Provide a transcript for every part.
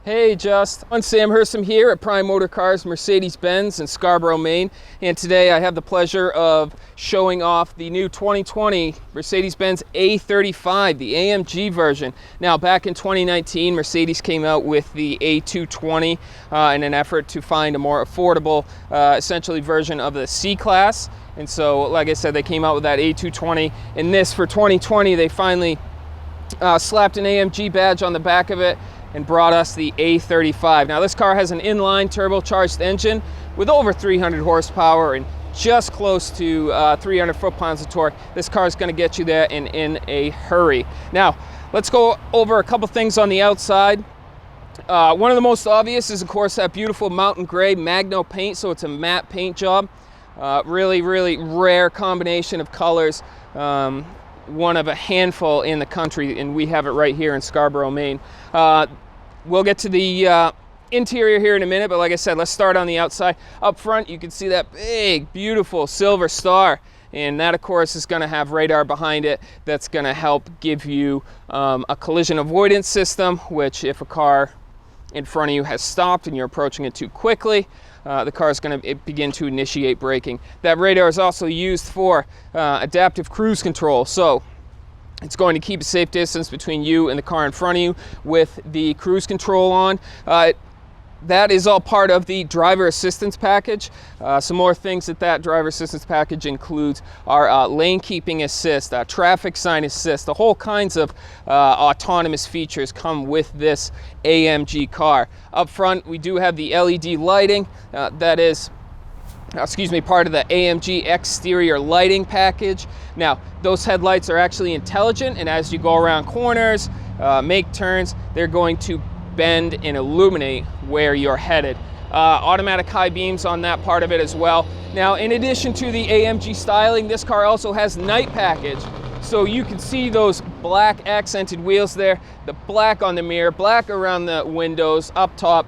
Hey, I'm Sam Hersom here at Prime Motor Cars Mercedes-Benz in Scarborough, Maine, and today I have the pleasure of showing off the new 2020 Mercedes-Benz A35, the AMG version. Now, back in 2019, Mercedes came out with the A220 in an effort to find a more affordable, essentially version of the C-Class. And so, like I said, they came out with that A220. And this, for 2020, they finally slapped an AMG badge on the back of it and brought us the A35. Now, this car has an inline turbocharged engine with over 300 horsepower and just close to 300 foot-pounds of torque. This car is going to get you there and in a hurry. Now, let's go over a couple things on the outside. One of the most obvious is, of course, that beautiful Mountain Grey Magno paint. So it's a matte paint job. Really, really rare combination of colors. One of a handful in the country, and we have it right here in Scarborough, Maine. We'll get to the interior here in a minute, but like I said, let's start on the outside. Up front, you can see that big, beautiful silver star, and that, of course, is going to have radar behind it that's going to help give you a collision avoidance system, which if a car in front of you has stopped and you're approaching it too quickly, the car is going to begin to initiate braking. That radar is also used for adaptive cruise control, so it's going to keep a safe distance between you and the car in front of you with the cruise control on. That is all part of the driver assistance package. Some more things that driver assistance package includes are lane keeping assist, traffic sign assist. The whole kinds of autonomous features come with this AMG car. Up front, we do have the LED lighting. That is part of the AMG exterior lighting package. Now, those headlights are actually intelligent, and as you go around corners, make turns, they're going to bend and illuminate where you're headed. Automatic high beams on that part of it as well. Now, in addition to the AMG styling, this car also has Night Package. So you can see those black accented wheels there, the black on the mirror, black around the windows, up top.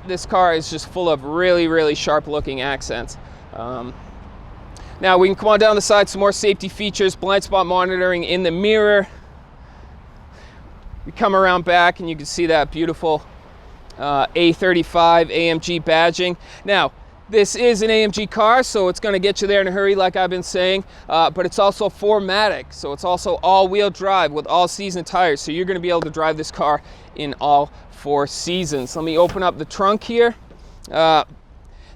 This car is just full of really, really sharp looking accents. Now we can come on down the side, some more safety features, blind spot monitoring in the mirror. We come around back and you can see that beautiful A35 AMG badging. Now, this is an AMG car, so it's going to get you there in a hurry, like I've been saying, but it's also 4MATIC, so it's also all-wheel drive with all-season tires, so you're going to be able to drive this car in all 4 seasons. Let me open up the trunk here.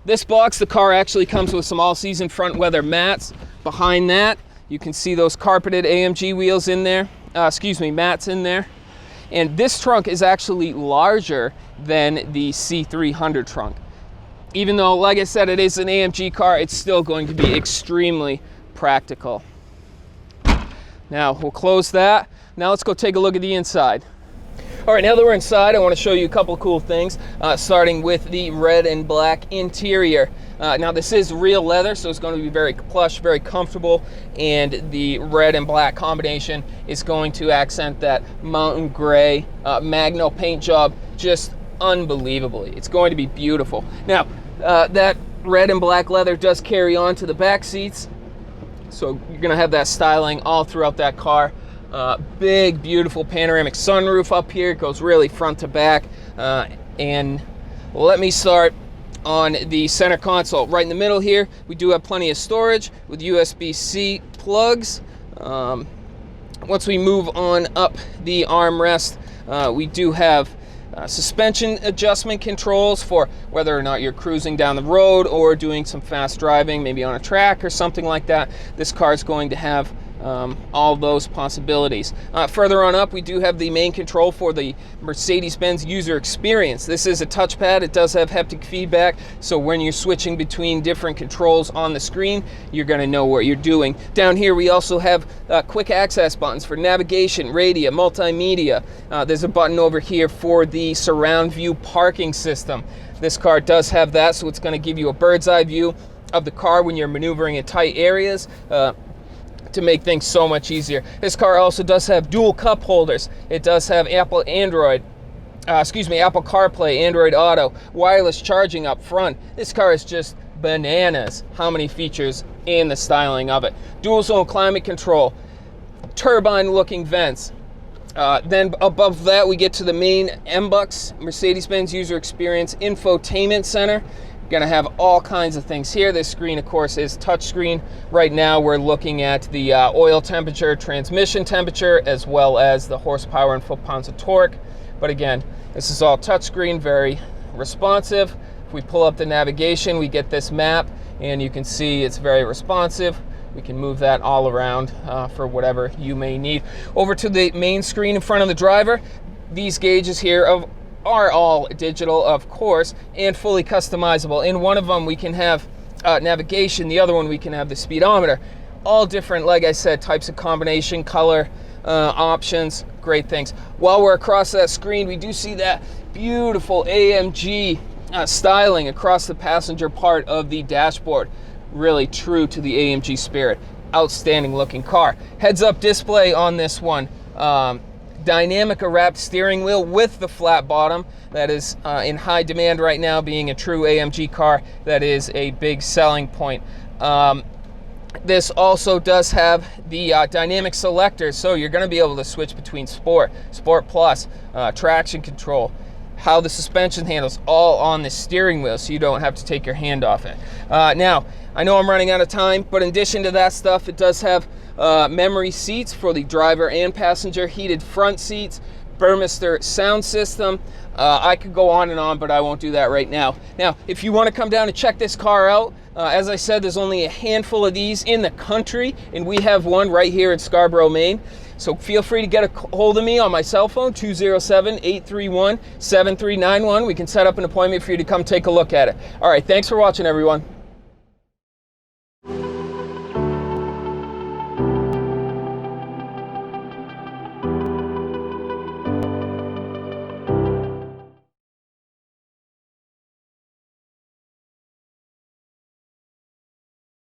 This box, the car actually comes with some all-season front weather mats. Behind that, you can see those carpeted AMG wheels in there, mats in there. And this trunk is actually larger than the C300 trunk. Even though, like I said, it is an AMG car, it's still going to be extremely practical. Now, we'll close that. Now let's go take a look at the inside. All right, now that we're inside, I want to show you a couple of cool things, starting with the red and black interior. Now, this is real leather, so it's going to be very plush, very comfortable, and the red and black combination is going to accent that Mountain Grey Magno paint job just unbelievably. It's going to be beautiful. Now, that red and black leather does carry on to the back seats, so you're going to have that styling all throughout that car. Big, beautiful panoramic sunroof up here. It goes really front to back. And let me start on the center console. Right in the middle here, we do have plenty of storage with USB-C plugs. Once we move on up the armrest, we do have suspension adjustment controls for whether or not you're cruising down the road or doing some fast driving, maybe on a track or something like that. This car is going to have all those possibilities. Further on up, we do have the main control for the Mercedes-Benz user experience. This is a touchpad. It does have haptic feedback, so when you're switching between different controls on the screen, you're going to know what you're doing. Down here, we also have quick access buttons for navigation, radio, multimedia. There's a button over here for the surround view parking system. This car does have that, so it's going to give you a bird's eye view of the car when you're maneuvering in tight areas. To make things so much easier. This car also does have dual cup holders. It does have Apple CarPlay, Android Auto, wireless charging up front. This car is just bananas how many features and the styling of it. Dual zone climate control, turbine looking vents, Then above that, we get to the main MBUX, Mercedes-Benz User Experience Infotainment Center. Going to have all kinds of things here. This screen, of course, is touchscreen. Right now, we're looking at the oil temperature, transmission temperature, as well as the horsepower and foot-pounds of torque. But again, this is all touchscreen, very responsive. If we pull up the navigation, we get this map, and you can see it's very responsive. We can move that all around for whatever you may need. Over to the main screen in front of the driver. These gauges here are all digital, of course, and fully customizable. In one of them, we can have navigation. The other one, we can have the speedometer. All different, like I said, types of combination, color options, great things. While we're across that screen, we do see that beautiful AMG styling across the passenger part of the dashboard. Really true to the AMG spirit. Outstanding looking car. Heads-up display on this one. Dynamica wrapped steering wheel with the flat bottom. That is in high demand right now, being a true AMG car. That is a big selling point. This also does have the dynamic selector, so you're going to be able to switch between Sport, Sport Plus, traction control, how the suspension handles, all on the steering wheel, so you don't have to take your hand off it. Now, I know I'm running out of time, but in addition to that stuff, it does have memory seats for the driver and passenger, heated front seats, Burmester sound system. I could go on, but I won't do that right now. Now, if you want to come down and check this car out, as I said, there's only a handful of these in the country, and we have one right here in Scarborough, Maine. So feel free to get a hold of me on my cell phone, 207-831-7391. We can set up an appointment for you to come take a look at it. All right, thanks for watching, everyone.